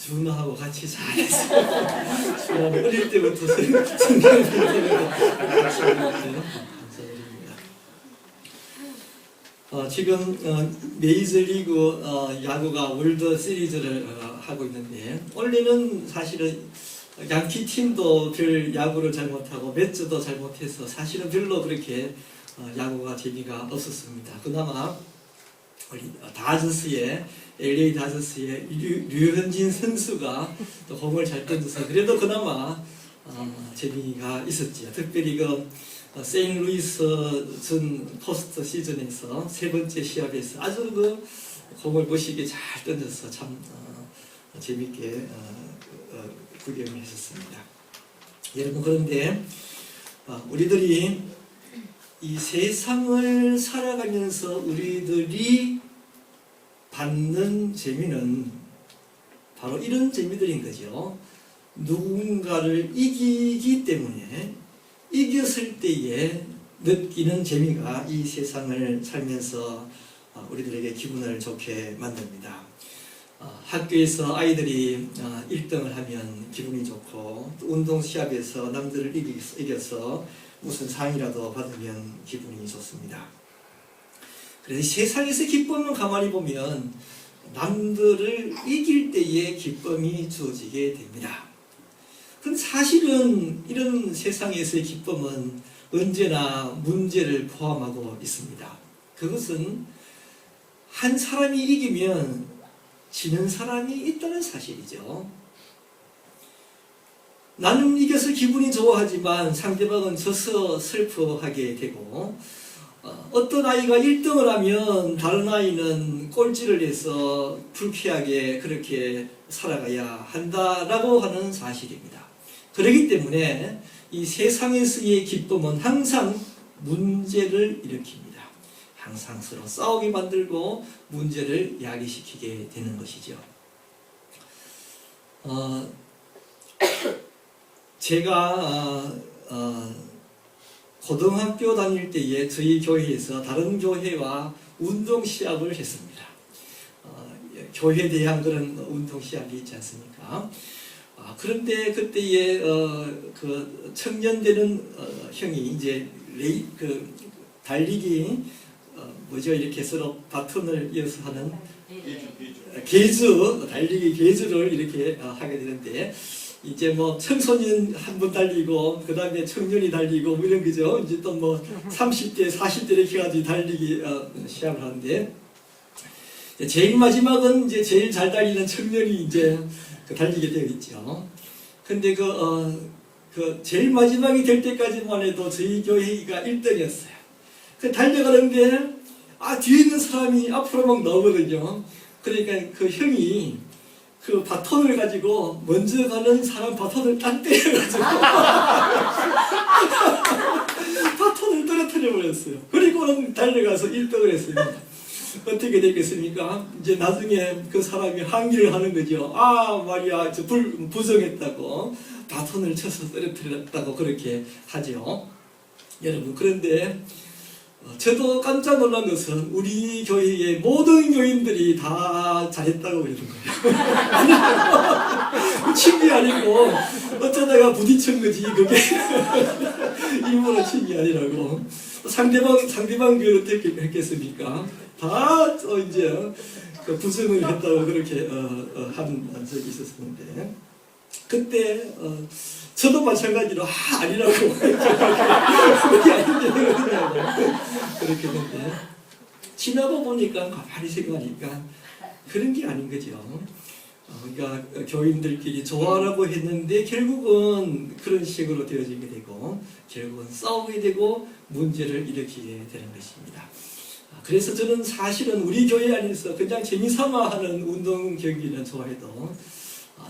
준하고 같이 잘했어요. 준하는 어릴 때부터 성경을 배우고 감사드립니다. 지금 메이저리그 야구가 월드 시리즈를 하고 있는데 원래는 사실은 양키 팀도 별 야구를 잘못하고 매츠도 잘못해서 사실은 별로 그렇게 야구가 재미가 없었습니다. 그나마 우리 다저스의 LA 다저스의 류현진 선수가 또 공을 잘 던져서 그래도 그나마 재미가 있었지요. 특별히 그 세인루이스 전 포스트 시즌에서 세 번째 시합에서 아주 그 공을 멋있게 잘 던져서 참 재밌게 구경을 했었습니다. 여러분, 그런데 우리들이 이 세상을 살아가면서 우리들이 받는 재미는 바로 이런 재미들인 거죠. 누군가를 이기기 때문에 이겼을 때에 느끼는 재미가 이 세상을 살면서 우리들에게 기분을 좋게 만듭니다. 학교에서 아이들이 1등을 하면 기분이 좋고, 운동 시합에서 남들을 이겨서 무슨 상이라도 받으면 기분이 좋습니다. 그래서 세상에서 기쁨은 가만히 보면 남들을 이길 때의 기쁨이 주어지게 됩니다. 그런데 사실은 이런 세상에서의 기쁨은 언제나 문제를 포함하고 있습니다. 그것은 한 사람이 이기면 지는 사람이 있다는 사실이죠. 나는 이겨서 기분이 좋아하지만 상대방은 져서 슬퍼하게 되고, 어떤 아이가 1등을 하면 다른 아이는 꼴찌를 해서 불쾌하게 그렇게 살아가야 한다라고 하는 사실입니다. 그렇기 때문에 이 세상에서의 기쁨은 항상 문제를 일으킵니다. 항상 서로 싸우게 만들고 문제를 야기시키게 되는 것이죠. 제가 고등학교 다닐 때에 저희 교회에서 다른 교회와 운동 시합을 했습니다. 교회에 대한 그런 운동 시합이 있지 않습니까? 그런데 그때에 그 청년되는 형이 이제 달리기 뭐죠? 이렇게 서로 바톤을 이어서 하는 계주, 달리기 계주를 이렇게 하게 되는데, 이제 뭐 청소년 한 번 달리고 그 다음에 청년이 달리고 뭐 이런 거죠. 이제 또 뭐 30대, 40대 이렇게 해가지고 달리기 시합을 하는데, 제일 마지막은 이제 제일 잘 달리는 청년이 이제 달리게 되어 있죠. 근데 그 제일 마지막이 될 때까지만 해도 저희 교회가 1등이었어요. 그 달려가는데 뒤에 있는 사람이 앞으로 막 나오거든요. 그러니까 그 형이 그 바톤을 가지고 먼저 가는 사람 바톤을 딱 때려가지고 바톤을 떨어뜨려 버렸어요. 그리고는 달려가서 1등을 했습니다. 어떻게 됐겠습니까? 이제 나중에 그 사람이 항의를 하는 거죠. 말이야, 부정했다고, 바톤을 쳐서 떨어뜨렸다고 그렇게 하죠. 여러분, 그런데 저도 깜짝 놀란 것은 우리 교회의 모든 교인들이 다 잘했다고 그러는 거예요. 칭이 아니고 어쩌다가 부딪힌 거지, 그게 일부러 칭이 아니라고. 상대방 교회는 어떻게 했겠습니까? 다 이제 부정을 했다고 그렇게 한 적이 있었는데, 그때 저도 마찬가지로 아니라고 그게 아닌데 그렇게 했는데, 지나고 보니까 가만히 생각하니까 그런 게 아닌 거죠. 그러니까 교인들끼리 좋아하라고 했는데 결국은 그런 식으로 되어지게 되고, 결국은 싸우게 되고 문제를 일으키게 되는 것입니다. 그래서 저는 사실은 우리 교회 안에서 그냥 재미삼아 하는 운동 경기는 좋아해도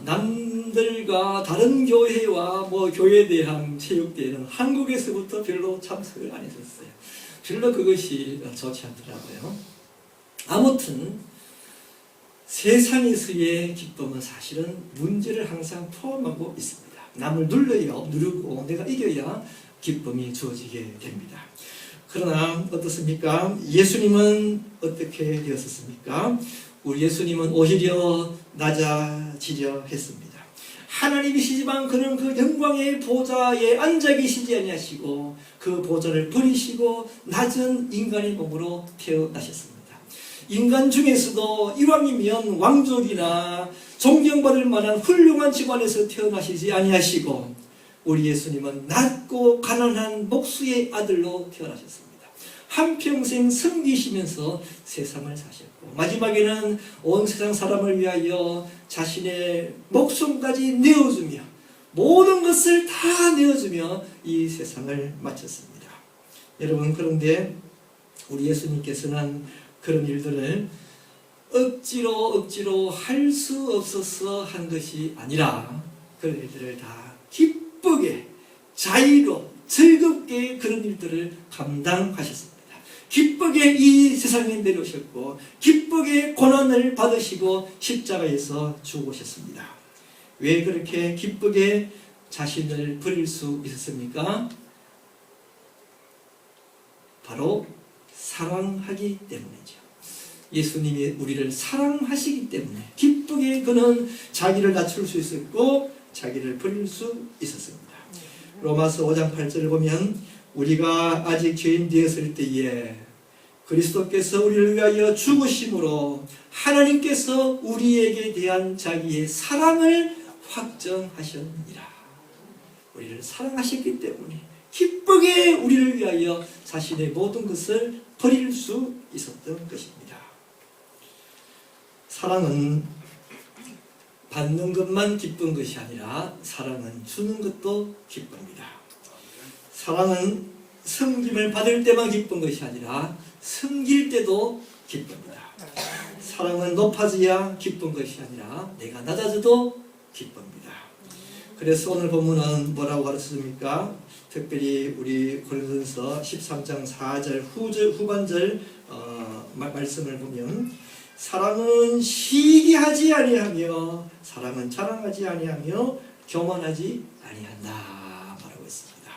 남들과 다른 교회와 뭐 교회에 대한 체육대회는 한국에서부터 별로 참석을 안 했었어요. 별로 그것이 좋지 않더라고요. 아무튼 세상에서의 기쁨은 사실은 문제를 항상 포함하고 있습니다. 남을 누르고 내가 이겨야 기쁨이 주어지게 됩니다. 그러나 어떻습니까? 예수님은 어떻게 되었습니까? 우리 예수님은 오히려 낮아지려 했습니다. 하나님이시지만 그는 그 영광의 보좌에 앉아 계시지 아니하시고 그 보좌를 버리시고 낮은 인간의 몸으로 태어나셨습니다. 인간 중에서도 이왕이면 왕족이나 존경받을 만한 훌륭한 집안에서 태어나시지 아니하시고 우리 예수님은 낮고 가난한 목수의 아들로 태어나셨습니다. 한평생 섬기시면서 세상을 사셨고 마지막에는 온 세상 사람을 위하여 자신의 목숨까지 내어주며 모든 것을 다 내어주며 이 세상을 마쳤습니다. 여러분, 그런데 우리 예수님께서는 그런 일들을 억지로 할 수 없어서 한 것이 아니라 그런 일들을 다 기쁘게 자유로 즐겁게 그런 일들을 감당하셨습니다. 기쁘게 이 세상에 내려오셨고 기쁘게 고난을 받으시고 십자가에서 죽으셨습니다. 왜 그렇게 기쁘게 자신을 버릴 수 있었습니까? 바로 사랑하기 때문이죠. 예수님이 우리를 사랑하시기 때문에 기쁘게 그는 자기를 낮출 수 있었고 자기를 버릴 수 있었습니다. 로마서 5장 8절을 보면 우리가 아직 죄인 되었을 때에 그리스도께서 우리를 위하여 죽으심으로 하나님께서 우리에게 대한 자기의 사랑을 확정하셨느니라. 우리를 사랑하셨기 때문에 기쁘게 우리를 위하여 자신의 모든 것을 버릴 수 있었던 것입니다. 사랑은 받는 것만 기쁜 것이 아니라 사랑은 주는 것도 기쁩니다. 사랑은 섬김을 받을 때만 기쁜 것이 아니라 섬길 때도 기쁩니다. 사랑은 높아져야 기쁜 것이 아니라 내가 낮아져도 기쁩니다. 그래서 오늘 본문은 뭐라고 가르쳐줍니까? 특별히 우리 고린도전서 13장 4절 후반절 말씀을 보면 사랑은 시기하지 아니하며 사랑은 자랑하지 아니하며 교만하지 아니한다 말하고 있습니다.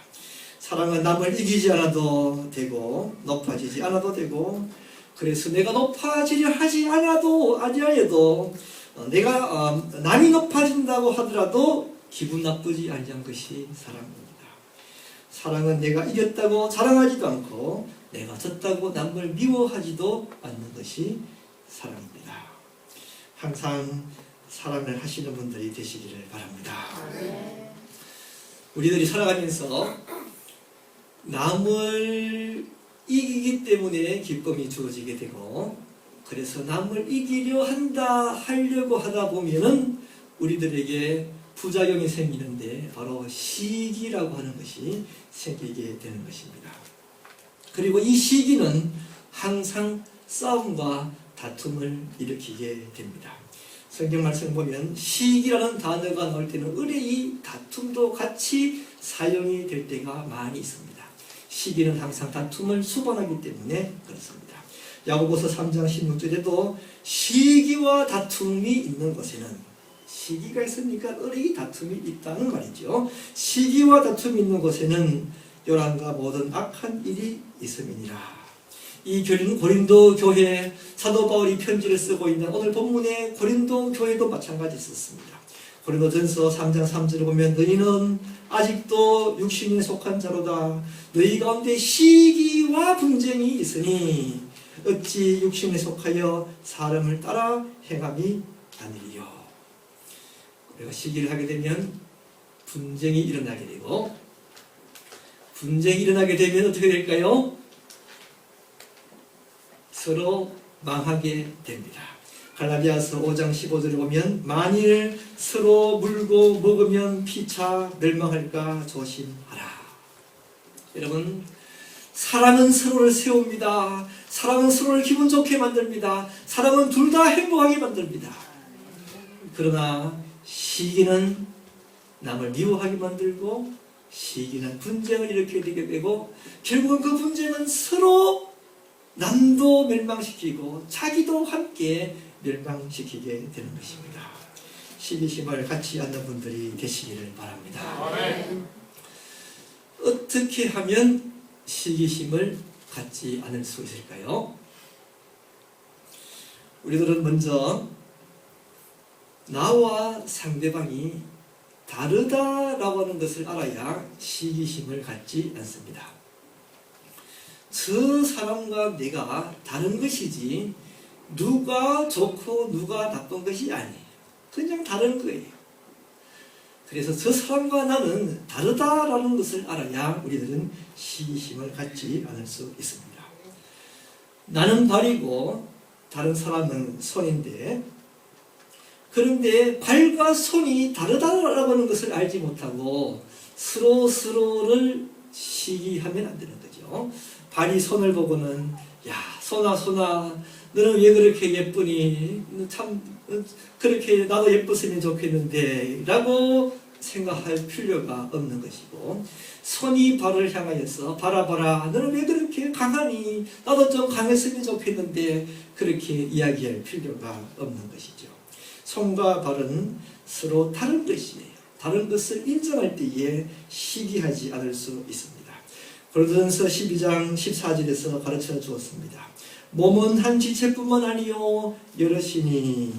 사랑은 남을 이기지 않아도 되고 높아지지 않아도 되고 그래서 내가 높아지려 하지 아니하여도 내가 남이 높아진다고 하더라도 기분 나쁘지 않은 것이 사랑입니다. 사랑은 내가 이겼다고 자랑하지도 않고 내가 졌다고 남을 미워하지도 않는 것이 사랑입니다. 항상 사랑을 하시는 분들이 되시기를 바랍니다. 우리들이 살아가면서 남을 이기기 때문에 기쁨이 주어지게 되고 그래서 남을 이기려 하려고 하다 보면은 우리들에게 부작용이 생기는데 바로 시기라고 하는 것이 생기게 되는 것입니다. 그리고 이 시기는 항상 싸움과 다툼을 일으키게 됩니다. 성경 말씀 보면 시기라는 단어가 나올 때는 의뢰의 다툼도 같이 사용이 될 때가 많이 있습니다. 시기는 항상 다툼을 수반하기 때문에 그렇습니다. 야고보서 3장 16절에도 시기와 다툼이 있는 곳에는 시기가 있으니까 의뢰의 다툼이 있다는 말이죠. 시기와 다툼이 있는 곳에는 요란과 모든 악한 일이 있음이니라. 이 고린도 교회 사도 바울이 편지를 쓰고 있는 오늘 본문의 고린도 교회도 마찬가지 있었습니다. 고린도전서 3장 3절을 보면 너희는 아직도 육신에 속한 자로다. 너희 가운데 시기와 분쟁이 있으니 어찌 육신에 속하여 사람을 따라 행함이 아니리요. 우리가 시기를 하게 되면 분쟁이 일어나게 되고 분쟁이 일어나게 되면 어떻게 될까요? 서로 망하게 됩니다. 갈라디아서 5장 15절을 보면 만일 서로 물고 먹으면 피차 멸망할까 조심하라. 여러분, 사랑은 서로를 세웁니다. 사랑은 서로를 기분 좋게 만듭니다. 사랑은 둘 다 행복하게 만듭니다. 그러나 시기는 남을 미워하게 만들고 시기는 분쟁을 일으키게 되고 결국은 그 분쟁은 서로 남도 멸망시키고 자기도 함께 멸망시키게 되는 것입니다. 시기심을 갖지 않는 분들이 되시기를 바랍니다. 어떻게 하면 시기심을 갖지 않을 수 있을까요? 우리들은 먼저 나와 상대방이 다르다라고 하는 것을 알아야 시기심을 갖지 않습니다. 저 사람과 내가 다른 것이지 누가 좋고 누가 나쁜 것이 아니에요. 그냥 다른 거예요. 그래서 저 사람과 나는 다르다라는 것을 알아야 우리들은 시기심을 갖지 않을 수 있습니다. 나는 발이고 다른 사람은 손인데, 그런데 발과 손이 다르다라고 하는 것을 알지 못하고 서로를 시기하면 안 되는 거죠. 발이 손을 보고는 야, 손아 너는 왜 그렇게 예쁘니? 참 그렇게 나도 예뻤으면 좋겠는데 라고 생각할 필요가 없는 것이고, 손이 발을 향하여서 봐라 너는 왜 그렇게 강하니? 나도 좀 강했으면 좋겠는데 그렇게 이야기할 필요가 없는 것이죠. 손과 발은 서로 다른 것이에요. 다른 것을 인정할 때에 시기하지 않을 수 있습니다. 고린도전서 12장 14절에서 가르쳐 주었습니다. 몸은 한 지체뿐만 아니요 여럿이니.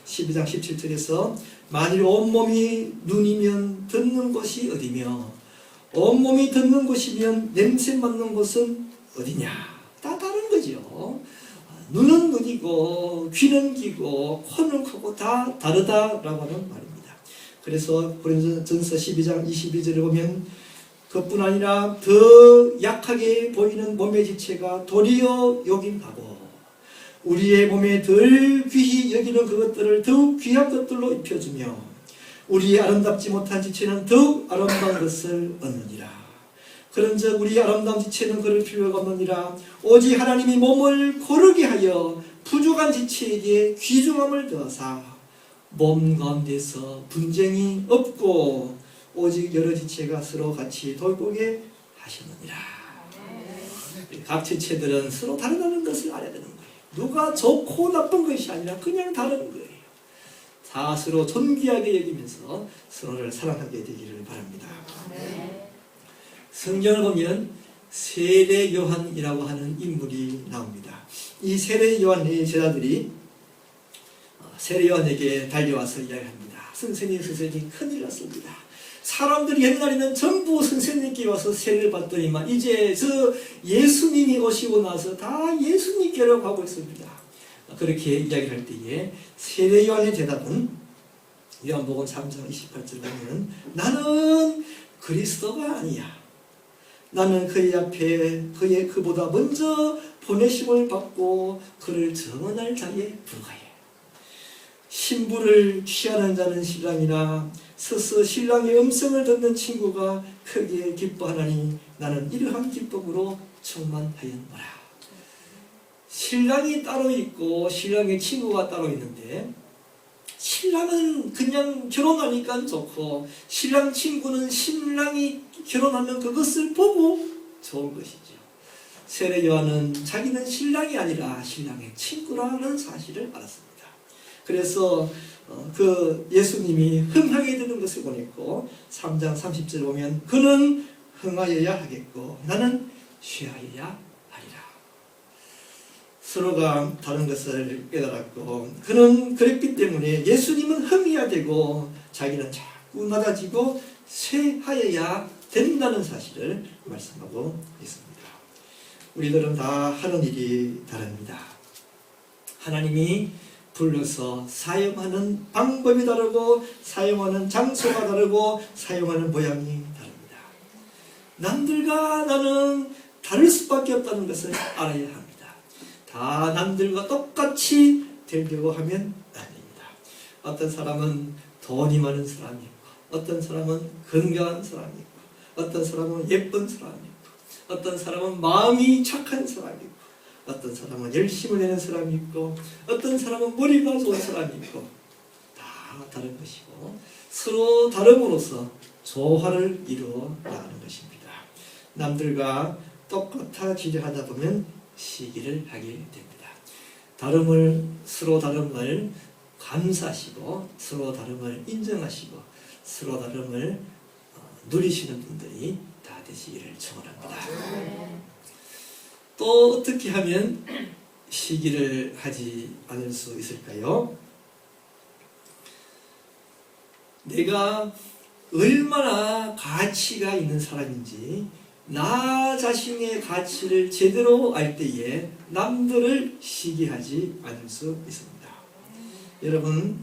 12장 17절에서 만일 온몸이 눈이면 듣는 곳이 어디며 온몸이 듣는 곳이면 냄새 맡는 곳은 어디냐. 다 다른 거죠. 눈은 눈이고 귀는 귀고 코는 코고 다 다르다라고 하는 말입니다. 그래서 고린도전서 12장 22절에 보면 그뿐 아니라 더 약하게 보이는 몸의 지체가 도리어 여김하고 우리의 몸에 덜 귀히 여기는 그것들을 더욱 귀한 것들로 입혀주며 우리의 아름답지 못한 지체는 더욱 아름다운 것을 얻느니라. 그런즉 우리 아름다운 지체는 그럴 필요가 없느니라. 오직 하나님이 몸을 고르게 하여 부족한 지체에게 귀중함을 더하사 몸 가운데서 분쟁이 없고 오직 여러 지체가 서로 같이 돌보게 하셨느니라. 각 지체들은 서로 다르다는 것을 알아야 되는 거예요. 누가 좋고 나쁜 것이 아니라 그냥 다른 거예요. 다 서로 존귀하게 여기면서 서로를 사랑하게 되기를 바랍니다. 성경을 보면 세례 요한이라고 하는 인물이 나옵니다. 이 세례 요한의 제자들이 세례 요한에게 달려와서 이야기합니다. 선생님 큰일 났습니다. 사람들이 옛날에는 전부 선생님께 와서 세례를 받더니만 이제 저 예수님이 오시고 나서 다 예수님께로 가고 있습니다. 그렇게 이야기를 할 때에 세례 요한의 대답은 요한복음 3장 28절 보면 나는 그리스도가 아니야. 나는 그의 앞에 그보다 먼저 보내심을 받고 그를 정언할 자에 불과해. 신부를 취하는 자는 신랑이나 서서 신랑의 음성을 듣는 친구가 크게 기뻐하나니 나는 이러한 기쁨으로 충만하였노라. 신랑이 따로 있고 신랑의 친구가 따로 있는데 신랑은 그냥 결혼하니까 좋고 신랑 친구는 신랑이 결혼하면 그것을 보고 좋은 것이죠. 세례 요한은 자기는 신랑이 아니라 신랑의 친구라는 사실을 알았습니다. 그래서 그 예수님이 흥하게 되는 것을 보냈고 3장 30절 보면 그는 흥하여야 하겠고 나는 쉬어야 하리라. 서로가 다른 것을 깨달았고 그는 그랬기 때문에 예수님은 흥해야 되고 자기는 자꾸 낮아지고 쇠하여야 된다는 사실을 말씀하고 있습니다. 우리들은 다 하는 일이 다릅니다. 하나님이 불러서 사용하는 방법이 다르고 사용하는 장소가 다르고 사용하는 모양이 다릅니다. 남들과 나는 다를 수밖에 없다는 것을 알아야 합니다. 다 남들과 똑같이 되려고 하면 안 됩니다. 어떤 사람은 돈이 많은 사람이 있고 어떤 사람은 건강한 사람이 있고 어떤 사람은 예쁜 사람이 있고 어떤 사람은 마음이 착한 사람이 있고 어떤 사람은 열심을 내는 사람이 있고 어떤 사람은 머리가 좋은 사람이 있고 다 다른 것이고 서로 다름으로써 조화를 이루어 나가는 것입니다. 남들과 똑같아지려 하다 보면 시기를 하게 됩니다. 서로 다름을 감사하시고 서로 다름을 인정하시고 서로 다름을 누리시는 분들이 다 되시기를 축원합니다. 또 어떻게 하면 시기를 하지 않을 수 있을까요? 내가 얼마나 가치가 있는 사람인지 나 자신의 가치를 제대로 알 때에 남들을 시기하지 않을 수 있습니다. 여러분,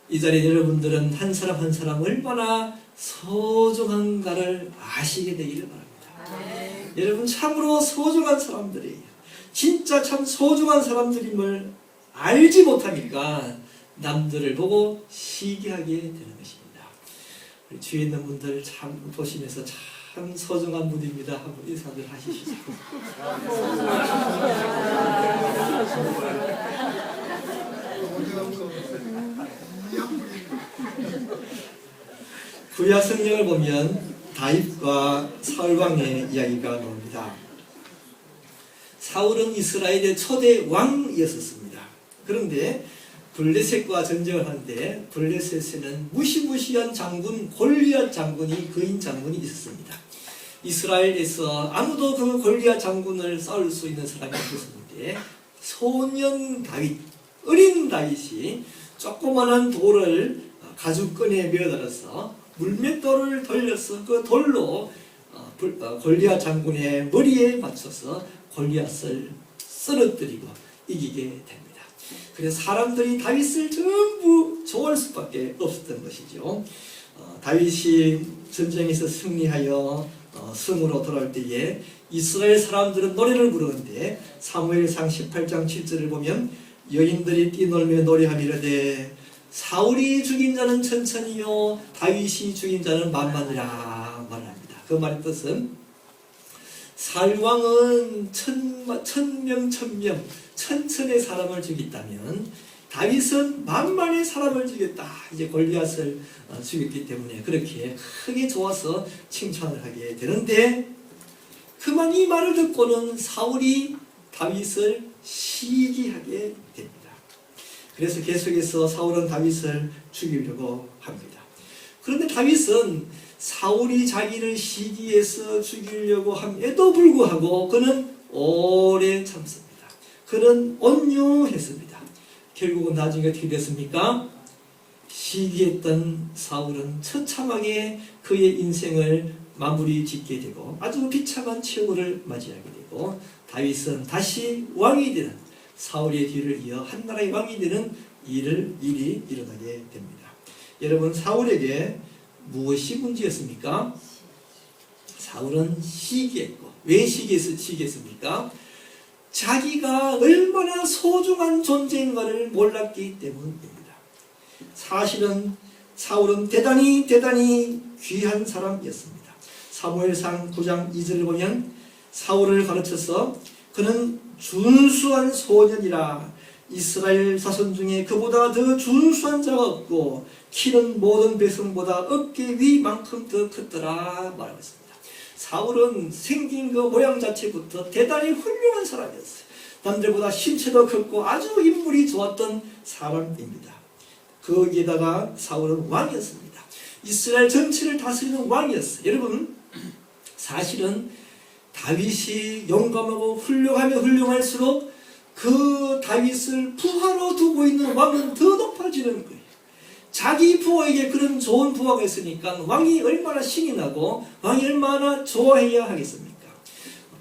이 자리에 여러분들은 한 사람 한 사람 얼마나 소중한가를 아시게 되기를 바랍니다. 여러분 참으로 소중한 사람들이에요. 진짜 참 소중한 사람들임을 알지 못하니까 남들을 보고 시기하게 되는 것입니다. 주위에 있는 분들 참 보시면서 참 소중한 분입니다 하고 인사들 하시시죠. 구약 성경을 보면 다윗과 사울 왕의 이야기가 나옵니다. 사울은 이스라엘의 초대 왕이었습니다. 그런데 블레셋과 전쟁을 하는데 블레셋에는 무시무시한 장군 골리앗 장군이 그인 장군이 있었습니다. 이스라엘에서 아무도 그 골리앗 장군을 싸울 수 있는 사람이 없었는데 소년 다윗, 어린 다윗이 조그만한 돌을 가죽끈에 매어달아서 물맷돌을 돌려서 그 돌로 골리앗 장군의 머리에 맞춰서 골리앗을 쓰러뜨리고 이기게 됩니다. 그래서 사람들이 다윗을 전부 좋아할 수밖에 없었던 것이죠. 다윗이 전쟁에서 승리하여 성으로 돌아올 때에 이스라엘 사람들은 노래를 부르는데 사무엘상 18장 7절을 보면 여인들이 뛰놀며 노래하미르되 사울이 죽인 자는 천천히요 다윗이 죽인 자는 만만이라 말합니다. 그 말의 뜻은 사울 왕은 천명 천천의 사람을 죽였다면 다윗은 만만의 사람을 죽였다. 이제 골리앗을 죽였기 때문에 그렇게 크게 좋아서 칭찬을 하게 되는데 그만 이 말을 듣고는 사울이 다윗을 시기하게 됩니다. 그래서 계속해서 사울은 다윗을 죽이려고 합니다. 그런데 다윗은 사울이 자기를 시기해서 죽이려고 함에도 불구하고 그는 오래 참습니다. 그는 온유했습니다. 결국은 나중에 어떻게 됐습니까? 시기했던 사울은 처참하게 그의 인생을 마무리 짓게 되고 아주 비참한 최후를 맞이하게 되고 다윗은 다시 왕이 되는 사울의 뒤를 이어 한 나라의 왕이 되는 일이 일어나게 됩니다. 여러분 사울에게 무엇이 문제였습니까? 사울은 시기했고 왜 시기했습니까? 자기가 얼마나 소중한 존재인가를 몰랐기 때문입니다. 사실은 사울은 대단히 귀한 사람이었습니다. 사무엘상 9장 2절을 보면 사울을 가르쳐서 그는 준수한 소년이라 이스라엘 자손 중에 그보다 더 준수한 자가 없고 키는 모든 백성보다 어깨 위만큼 더 컸더라 말하고 있습니다. 사울은 생긴 그 모양 자체부터 대단히 훌륭한 사람이었어요. 남들보다 신체도 컸고 아주 인물이 좋았던 사람입니다. 거기에다가 사울은 왕이었습니다. 이스라엘 전체를 다스리는 왕이었어요. 여러분 사실은 다윗이 용감하고 훌륭하면 훌륭할수록 그 다윗을 부하로 두고 있는 왕은 더 높아지는 거예요. 자기 부하에게 그런 좋은 부하가 있으니까 왕이 얼마나 신이 나고 왕이 얼마나 좋아해야 하겠습니까?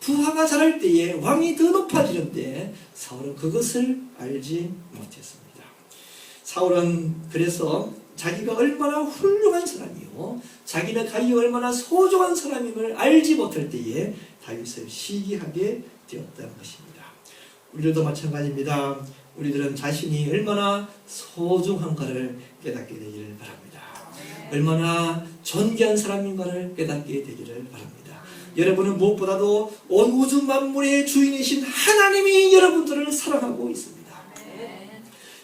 부하가 잘할 때에 왕이 더 높아지는데 사울은 그것을 알지 못했습니다. 사울은 그래서 자기가 얼마나 훌륭한 사람이요 자기가 얼마나 소중한 사람임을 알지 못할 때에 다윗을 시기하게 되었던 것입니다. 우리들도 마찬가지입니다. 우리들은 자신이 얼마나 소중한가를 깨닫게 되기를 바랍니다. 얼마나 존귀한 사람인가를 깨닫게 되기를 바랍니다. 여러분은 무엇보다도 온 우주 만물의 주인이신 하나님이 여러분들을 사랑하고 있습니다.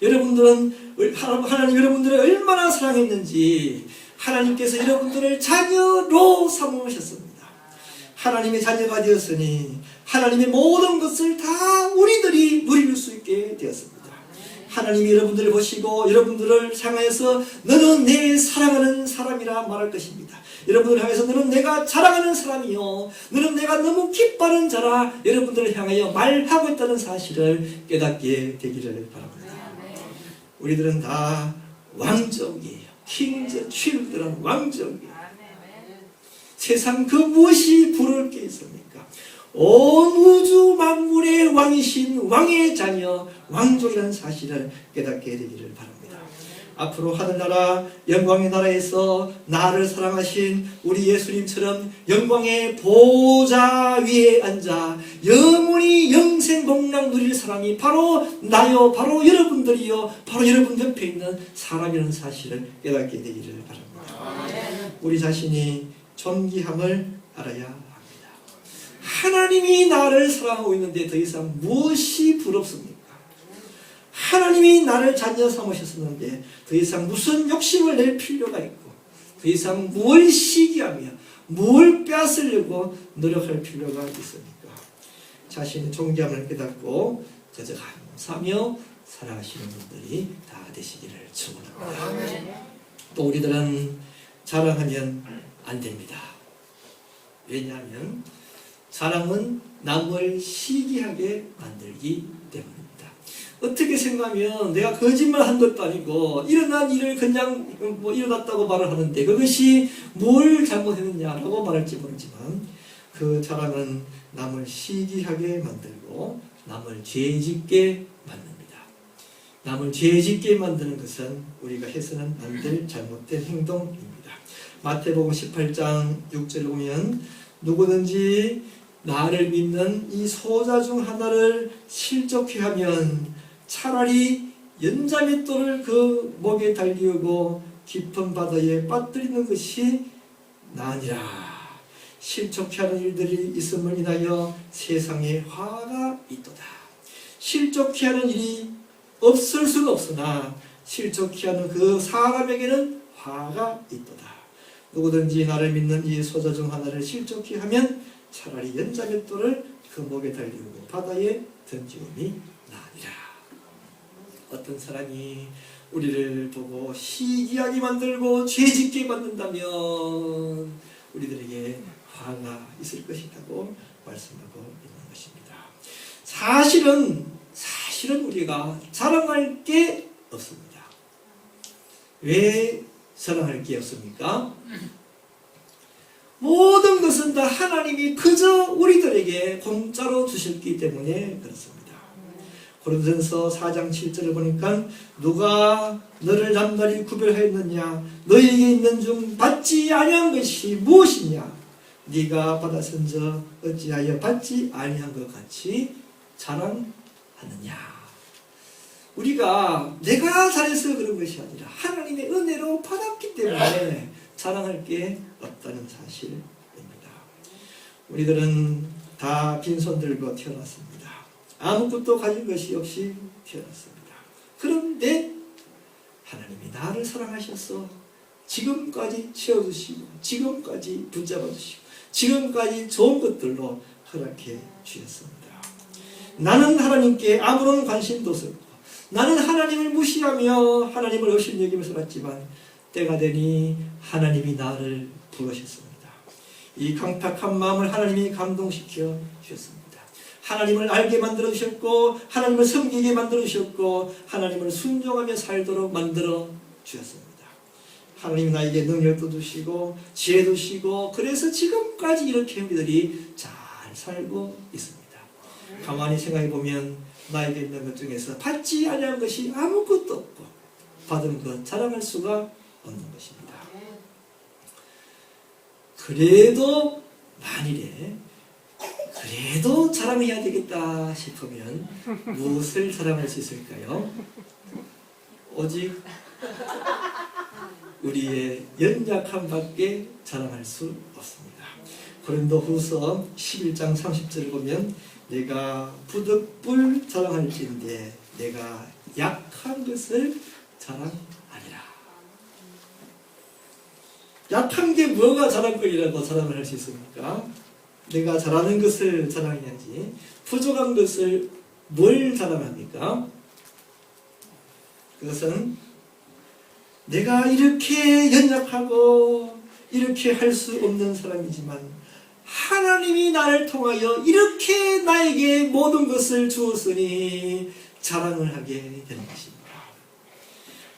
여러분들은 하나님 여러분들을 얼마나 사랑했는지 하나님께서 여러분들을 자녀로 삼으셨습니다. 하나님의 자녀가 되었으니 하나님의 모든 것을 다 우리들이 누릴 수 있게 되었습니다. 하나님이 여러분들을 보시고 여러분들을 향하여서 너는 내 사랑하는 사람이다 사람이라 말할 것입니다. 여러분을 향해서 너는 내가 자랑하는 사람이요, 너는 내가 너무 기뻐하는 자라 여러분들을 향하여 말하고 있다는 사실을 깨닫게 되기를 바랍니다. 우리들은 다 왕족이에요. 킹즈 칠드런 왕족이에요. 세상 그 무엇이 부러울 게 있습니까? 온 우주 만물의 왕이신 왕의 자녀 왕족이라는 사실을 깨닫게 되기를 바랍니다. 앞으로 하늘나라 영광의 나라에서 나를 사랑하신 우리 예수님처럼 영광의 보좌 위에 앉아 영원히 영생복락 누릴 사람이 바로 나요, 바로 여러분들이요, 바로 여러분 옆에 있는 사람이라는 사실을 깨닫게 되기를 바랍니다. 우리 자신이 존귀함을 알아야 합니다. 하나님이 나를 사랑하고 있는데 더 이상 무엇이 부럽습니까? 하나님이 나를 자녀 삼으셨었는데 더 이상 무슨 욕심을 낼 필요가 있고, 더 이상 뭘 시기하며 뭘 빼앗으려고 노력할 필요가 있습니까? 자신의 존귀함을 깨닫고 그저 감사하며 살아가시는 분들이 다 되시기를 축원합니다. 또 우리들은 자랑하면 안 됩니다. 왜냐하면 자랑은 남을 시기하게 만들기 때문입니다. 어떻게 생각하면 내가 거짓말 한 것도 아니고 일어난 일을 그냥 일어났다고 말을 하는데 그것이 뭘 잘못했느냐라고 말할지 모르지만 그 자랑은 남을 시기하게 만들고 남을 죄짓게 만듭니다. 남을 죄짓게 만드는 것은 우리가 해서는 안 될 잘못된 행동입니다. 마태복음 18장 6절을 보면 누구든지 나를 믿는 이 소자 중 하나를 실족해 하면 차라리 연자맷돌을 그 목에 달리우고 깊은 바다에 빠뜨리는 것이 나으니라. 실족해 하는 일들이 있음을 인하여 세상에 화가 있도다. 실족해 하는 일이 없을 수는 없으나 실족해 하는 그 사람에게는 화가 있도다. 누구든지 나를 믿는 이 소자 중 하나를 실족해 하면 차라리 연자맷돌을 그 목에 달리우고 바다에 던지음이 나으니라. 어떤 사람이 우리를 보고 시기하게 만들고 죄짓게 만든다면 우리들에게 화가 있을 것이라고 말씀하고 있는 것입니다. 사실은 우리가 자랑할 게 없습니다. 왜 자랑할 게 없습니까? 모든 것은 다 하나님이 그저 우리들에게 공짜로 주셨기 때문에 그렇습니다. 고린도전서 4장 7절을 보니까 누가 너를 남달리 구별하였느냐? 너에게 있는 중 받지 아니한 것이 무엇이냐? 네가 받았은저 어찌하여 받지 아니한 것 같이 자랑하느냐? 우리가 내가 잘해서 그런 것이 아니라 하나님의 은혜로 받았기 때문에 자랑할 게 없다는 사실입니다. 우리들은 다 빈손 들고 태어났습니다. 아무것도 가진 것이 없이 태어났습니다. 그런데 하나님이 나를 사랑하셔서 지금까지 채워주시고 지금까지 붙잡아주시고 지금까지 좋은 것들로 허락해 주셨습니다. 나는 하나님께 아무런 관심도 없고 나는 하나님을 무시하며 하나님을 업신여기며 살았지만 때가 되니 하나님이 나를 부르셨습니다. 이 강팍한 마음을 하나님이 감동시켜 주셨습니다. 하나님을 알게 만들어 주셨고 하나님을 섬기게 만들어 주셨고 하나님을 순종하며 살도록 만들어 주셨습니다. 하나님이 나에게 능력도 주시고 지혜도 주시고 그래서 지금까지 이렇게 우리들이 잘 살고 있습니다. 가만히 생각해 보면 나에게 있는 것 중에서 받지 아니한 것이 아무것도 없고 받은 것 자랑할 수가 없는 것입니다. 그래도 만일에 그래도 자랑해야 되겠다 싶으면 무엇을 자랑할 수 있을까요? 오직 우리의 연약함밖에 자랑할 수 없습니다. 고린도후서 11장 30절을 보면 내가 부득불 자랑할지인데 내가 약한 것을 자랑하리라. 약한 게 뭐가 자랑거리라고 자랑을 할 수 있습니까? 내가 잘하는 것을 자랑해야지 부족한 것을 뭘 자랑합니까? 그것은 내가 이렇게 연약하고 이렇게 할 수 없는 사람이지만 하나님이 나를 통하여 이렇게 나에게 모든 것을 주었으니 자랑을 하게 되는 것입니다.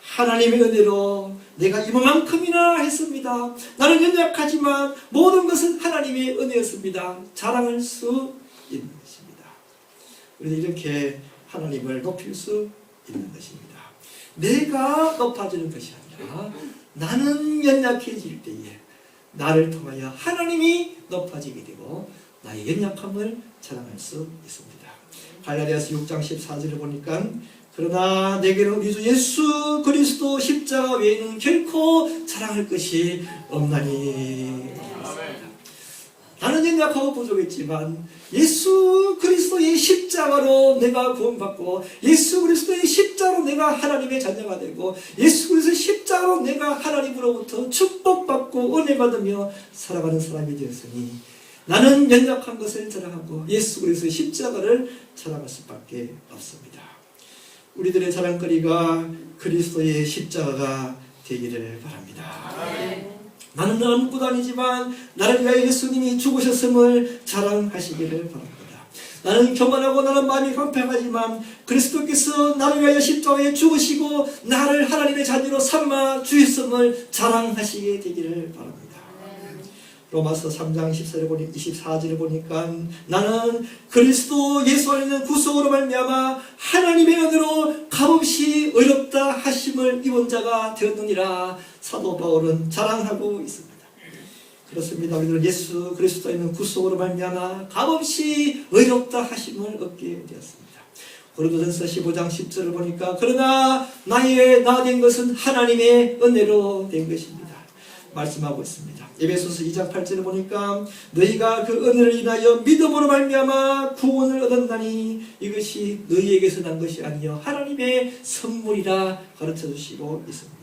하나님의 은혜로 내가 이만큼이나 했습니다. 나는 연약하지만 모든 것은 하나님의 은혜였습니다. 자랑할 수 있는 것입니다. 우리는 이렇게 하나님을 높일 수 있는 것입니다. 내가 높아지는 것이 아니라 나는 연약해질 때에 나를 통하여 하나님이 높아지게 되고 나의 연약함을 자랑할 수 있습니다. 갈라디아서 6장 14절을 보니까 그러나 내게는 우리 주 예수 그리스도 십자가 외에는 결코 자랑할 것이 없나니. 나는 연약하고 부족했지만 예수 그리스도의 십자가로 내가 구원받고 예수 그리스도의 십자가로 내가 하나님의 자녀가 되고 예수 그리스도의 십자가로 내가 하나님으로부터 축복받고 은혜 받으며 살아가는 사람이 되었으니 나는 연약한 것을 자랑하고 예수 그리스도의 십자가를 자랑할 수밖에 없습니다. 우리들의 자랑거리가 그리스도의 십자가가 되기를 바랍니다. 나는 아무것도 아니지만 나를 위하여 예수님이 죽으셨음을 자랑하시기를 바랍니다. 나는 교만하고 나는 마음이 강팍하지만 그리스도께서 나를 위하여 십자가에 죽으시고 나를 하나님의 자녀로 삼아 주셨음을 자랑하시게 되기를 바랍니다. 로마서 3장 24절을 보니까 나는 그리스도 예수 안에 있는 구속으로 말미암아 하나님의 은혜로 값없이 의롭다 하심을 입은 자가 되었느니라 사도 바울은 자랑하고 있습니다. 그렇습니다. 우리들은 예수 그리스도에 있는 구속으로 말미암아 값없이 의롭다 하심을 얻게 되었습니다. 고린도전서 15장 10절을 보니까 그러나 나의 나 된 것은 하나님의 은혜로 된 것입니다. 말씀하고 있습니다. 에베소서 2장 8절을 보니까 너희가 그 은혜를 인하여 믿음으로 말미암아 구원을 얻었나니 이것이 너희에게서 난 것이 아니요 하나님의 선물이라 가르쳐 주시고 있습니다.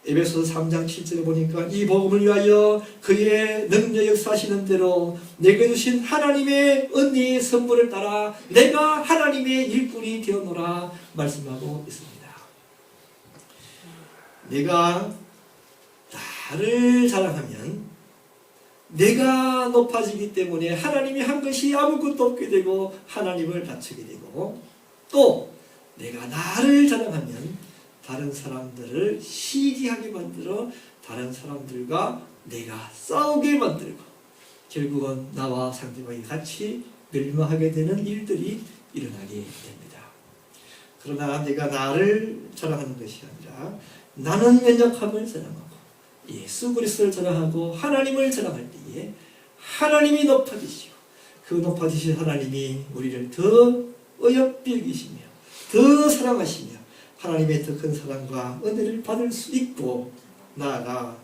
에베소서 3장 7절을 보니까 이 복음을 위하여 그의 능력 역사하시는 대로 내게 주신 하나님의 은혜의 선물을 따라 내가 하나님의 일꾼이 되었노라 말씀하고 있습니다. 내가 나를 자랑하면 내가 높아지기 때문에 하나님이 한 것이 아무것도 없게 되고 하나님을 낮추게 되고 또 내가 나를 자랑하면 다른 사람들을 시기하게 만들어 다른 사람들과 내가 싸우게 만들고 결국은 나와 상대방이 같이 멸망하게 되는 일들이 일어나게 됩니다. 그러나 내가 나를 자랑하는 것이 아니라 나는 연약함을 자랑하고 예수 그리스도를 자랑하고 하나님을 자랑할 때에 하나님이 높아지시고 그 높아지신 하나님이 우리를 더 어여삐 여기시며 더 사랑하시며 하나님의 더 큰 사랑과 은혜를 받을 수 있고 나아가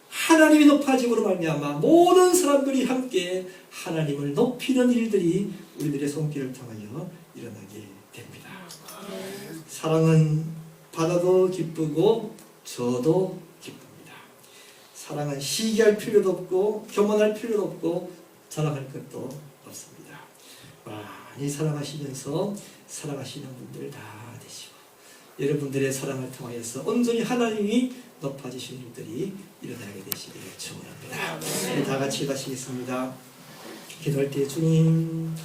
하나님이 높아짐으로 말미암아 모든 사람들이 함께 하나님을 높이는 일들이 우리들의 손길을 통하여 일어나게 됩니다. 사랑은 받아도 기쁘고 줘도 사랑은 시기할 필요도 없고 교만할 필요도 없고 자랑할 것도 없습니다. 많이 사랑하시면서 사랑하시는 분들 다 되시고 여러분들의 사랑을 통하여서 온전히 하나님이 높아지신 일들이 일어나게 되시기를 축원합니다. 우리 다 같이 가시겠습니다. 기도할 때 주님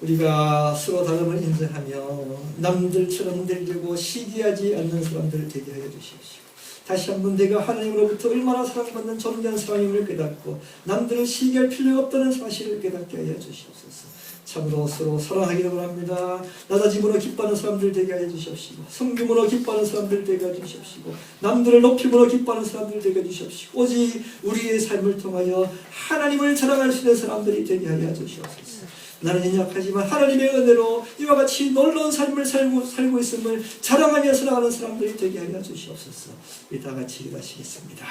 우리가 서로 다름을 인정하며 남들처럼 흔들리고 시기하지 않는 사람들 되게 하여 주십시오. 다시 한번 내가 하나님으로부터 얼마나 사랑받는 존귀한 사람임을 깨닫고 남들을 시기할 필요가 없다는 사실을 깨닫게 하여 주시옵소서. 참으로 서로 사랑하기를 바랍니다. 낮아짐으로 기뻐하는 사람들 되게 하여 주시옵시고 성김으로 기뻐하는 사람들 되게 하여 주시옵시고 남들을 높임으로 기뻐하는 사람들 되게 하여 주시옵시고 오직 우리의 삶을 통하여 하나님을 자랑할 수 있는 사람들이 되게 하여 주시옵소서. 나는 연약하지만 하나님의 은혜로 이와 같이 놀라운 삶을 살고 있음을 자랑하며 살아가는 사람들이 되게 하여 주시옵소서. 우리 다 같이 기도하시겠습니다.